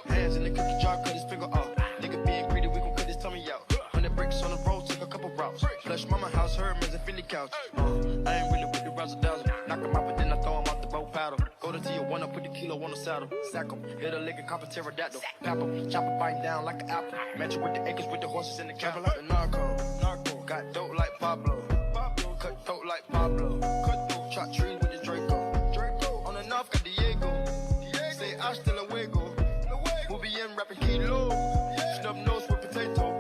Hands in the cookie jar, cut his finger off. Nigga being greedy, we gon' cut his tummy out. 100 bricks on the road, took a couple routes. Flush mama house, Hermes and Fendi couch. I ain't really with the razzle dazzle. Knock him out, but then I throw him off the boat paddle. Go to Tijuana, put the kilo on the saddle. Sack him, hit a lick and cop a pterodactyl. Pap him, chop him, bite down like an apple. Match it with the acres, with the horses in the cattle. The narco, got dope like Pablo. Cut throat like Pablo. Chop trees with the Draco. On the north, got Diego. Say hasta luego. We'll be in rapping kilo. Snub nose with potato.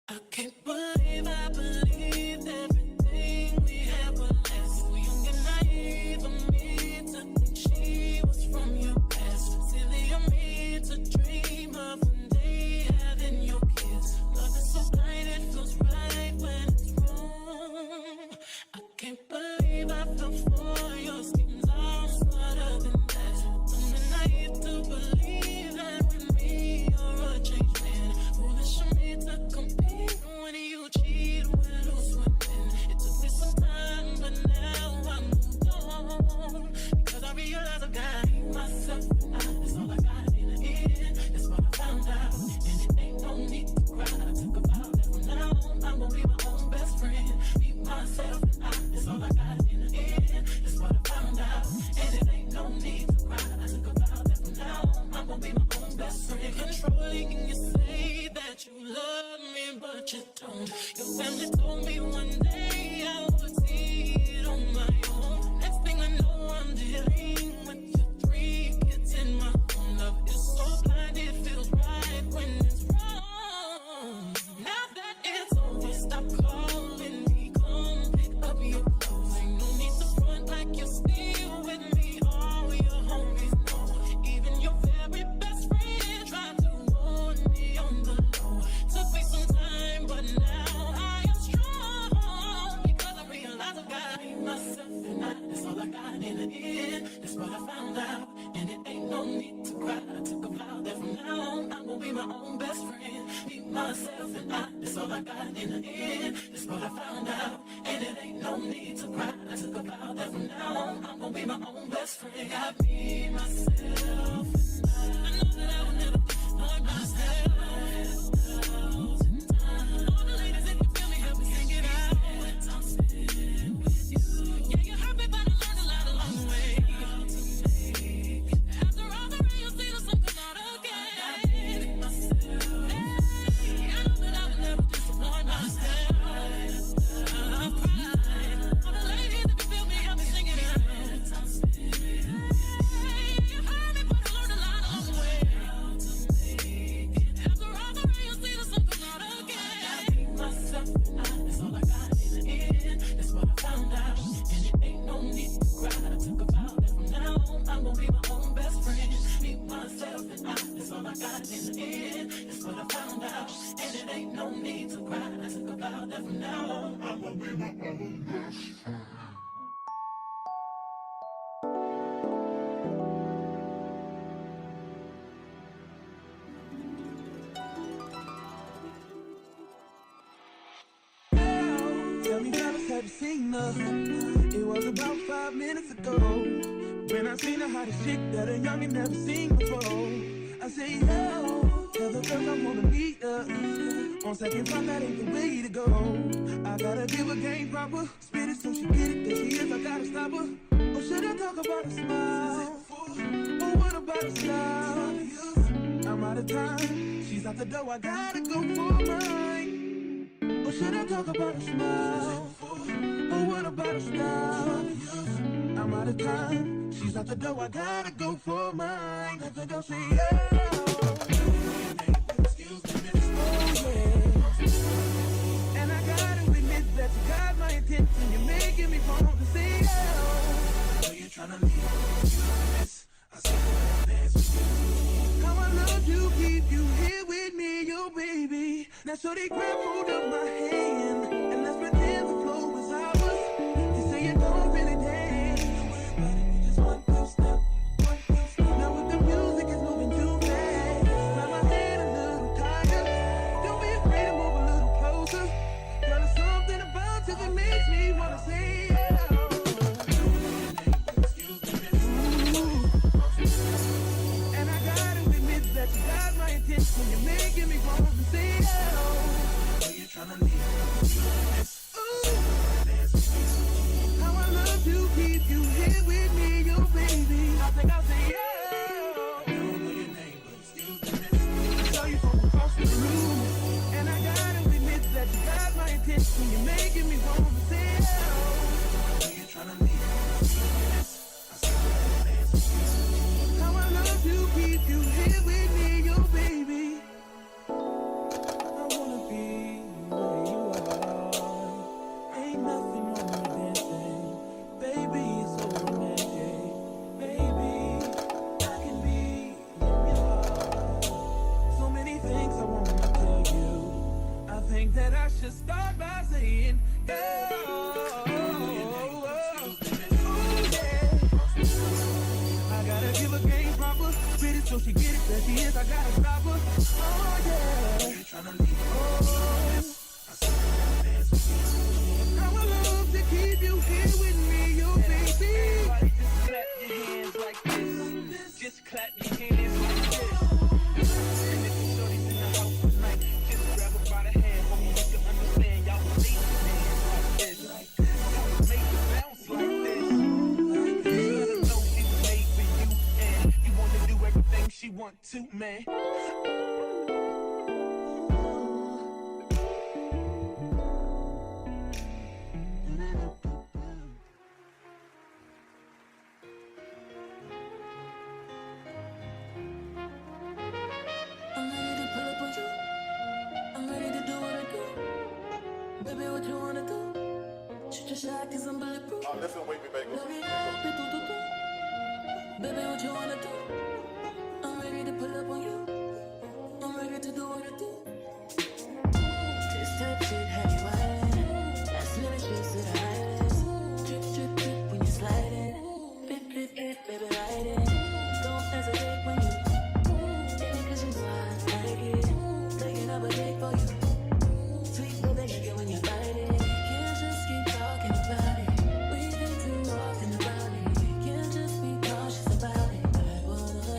I can't believe I believed everything we had was less. So young and naive of me to think she was from your past. Silly of me to dream of one day having your kids. Love is so blind, it feels right when it's wrong. I can't believe I fell for your schemes. I'm smarter than that. I'm naive to believe that with me you're a changed man. Foolish of me to compete when you cheat, when who's winning. It took me some time, but now I moved on. Because I realize I got myself and that's all I got in the end. That's what I found out. And it ain't no need to cry. I took a vow that from now on I'm gonna be my own best friend. Be myself and that's all I got in the end. That's what I found out. And it ain't no need to cry. I took a vow that from now on I'm gonna be my own best friend. Controlling and you say that you love me, but you don't. Your family told me one day I would see it on my own. Next thing I know, I'm dealing with your 3 kids in my own. Love is so blind, it feels right when it's wrong. Now that it's over, stop calling me. Come pick up your clothes. Ain't no need to front like you're still with me. All your homies know. Even your very best friend tried to warn me on the low. Took me some time, but now I am strong. Because I realize I got myself and that's all I got in the end. That's what I found out. And it ain't no need to cry. I took a vow that from now on I'm gonna be my own best friend. Be myself and that's all I got in the end. That's what I found out. And it ain't no need to cry. I took a vow that from now on I'm gonna be my own best friend. Got me, myself, and I know that I will never be like myself. All the ladies, if you feel me, help me sing it out. I'm sitting with you. Yeah, you hurt me, but I learned a not in the end. That's what I found out. And it ain't no need to cry. I took a vow that from now on I'm gonna be my own best friend. Tell me, fellas, have you seen her? It was about 5 minutes ago when I seen the hottest chick that a youngin' never seen before. I say, yo, tell the girls I wanna meet her. On second thought, that ain't the way to go. I gotta give her game proper, spit it so she get it. There she is, I gotta stop her. Or should I talk about a smile? Or what about a style? I'm out of time, she's out the door, I gotta go for mine. Or should I talk about a smile? Or what about a style? I'm out of time, she's out the door, I gotta go for mine. Let the girl say, yeah. Excuse me, miss. Oh, yeah. And I gotta admit that you got my attention. You're making me want to say, yeah. I know you're trying to leave. Yes, I said that dance with you. How I love you, keep you here with me, yo, baby. Now, so they grab hold of my hand and let's pretend the flow was ours. You say you don't really dance. Just one, two step. Now with the music is moving too fast. Grab my hand a little tighter. Don't be afraid to move a little closer. Girl, there's something about you that makes me wanna say yeah. And I gotta admit that you got my attention. You're making me want to say yeah. You're trying to leave. How I love you, keep you here with me, yo, baby. I think I'll say yeah. I don't know your name, but excuse me, miss. I saw you from across the room, and I gotta admit that you got my attention. You're making me want to say yeah. You're trying to leave. How I love you, keep you here with me, yo, baby. I wanna be where you are. Ain't nothing wrong with dancing. Baby, it's so romantic. Baby, I can be in your heart. So many things I wanna tell you. I think that I should start by saying, yeah. I gotta give her game proper, spit it so she get it. There she is, I gotta stop her. Oh yeah. You're trying to leave. Oh, I said dance with you. How I love to keep you here with me, yo, baby. Everybody just clap your hands like this. Just clap your hands like this. And if the shorty's in the house tonight, just grab her by the hand. Homie, you can understand. Y'all will leave your hands like this. Y'all will make it bounce like this. Know she was made for you, and you wanna do everything she want to, man. I'm ready to pull up on you. I'm ready to do what I do. Baby, what you wanna do? Shoot your shot 'cause I'm bulletproof. Listen, wait me, baby. Love it up, baby, what you wanna do? I'm ready to pull up on you. I'm ready to do what I do. This type shit have you wildin'. Last minute shit said I drip, drip, drip when you sliding. Flip, flip, flip, baby, ride it. Don't hesitate when you hit me 'cause you know I like it. Taking up a date for you. Sweet baby, nigga, when you bite it. Can't just keep talking about it. We've been too often about it. Can't just be cautious about it. I wanna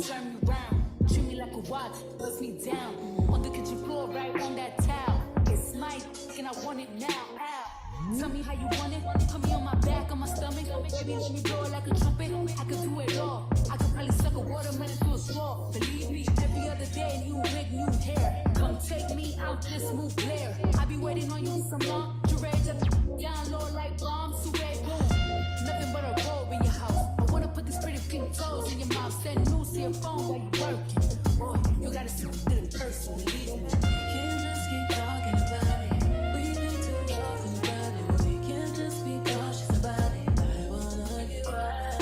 turn me round. Treat me like a watch, bust me down. On the kitchen floor, right on that towel. It's my and I want it now. Ow. Tell me how you want it. Put me on my back, on my stomach. Baby, let me blow it like a trumpet. I could do it all. I could probably suck a watermelon through a straw. Believe me, every other day, new wig, new hair. Come take me out this smooth glare. I be waiting on you some long. Gerard up down low like bombs. Suede boom. Nothing but a robe in your house. I wanna put these pretty pink toes in your mouth. Send news to your phone while you working. Boy, you gotta see it in person. Believe me. Can't just keep talking about it. We've been too talking about it. We can't just be cautious about it. I wanna get right.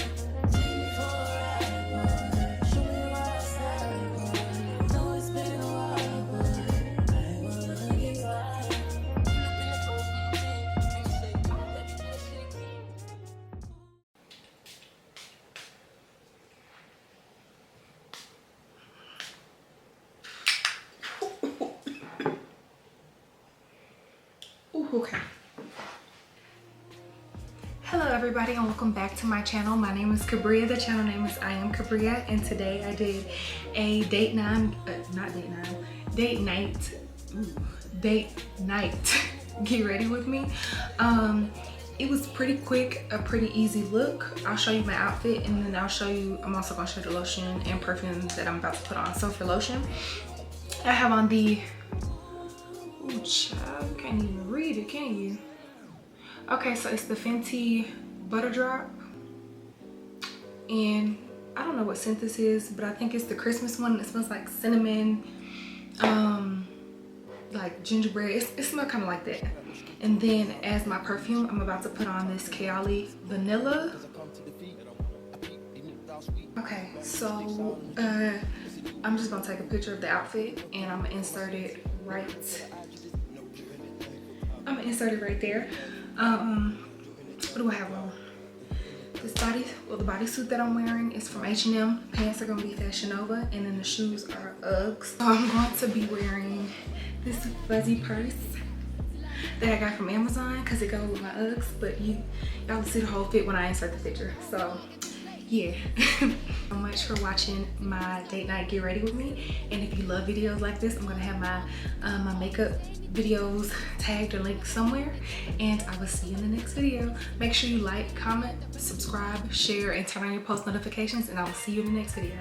Take me for a ride, boy. Show me where I stand, boy. Know it's been a while, boy. I wanna get right. Okay. Hello everybody and welcome back to my channel. My name is Cabria. The channel name is I Am Cabria, and today I did a date night get ready with me. It was pretty quick, a pretty easy look. I'll show you my outfit and then I'll show you, I'm also gonna show you the lotion and perfume that I'm about to put on. So for lotion, I have on the, ooh child, you can't even read it, can you? Okay, so it's the Fenty Butter Drop, and I don't know what scent this is, but I think it's the Christmas one. It smells like cinnamon, like gingerbread. It smells kind of like that. And then as my perfume, I'm about to put on this Kayali Vanilla. Okay, so I'm just gonna take a picture of the outfit and I'm gonna insert it right. I'm gonna insert it right there. What do I have on? This the bodysuit that I'm wearing is from H&M. Pants are gonna be Fashion Nova, and then the shoes are Uggs. So I'm going to be wearing this fuzzy purse that I got from Amazon because it goes with my Uggs, but y'all will see the whole fit when I insert the picture. So yeah. So much for watching my date night get ready with me, and if you love videos like this, I'm gonna have my my makeup videos tagged or linked somewhere, and I will see you in the next video. Make sure you like, comment, subscribe, share, and turn on your post notifications, and I will see you in the next video.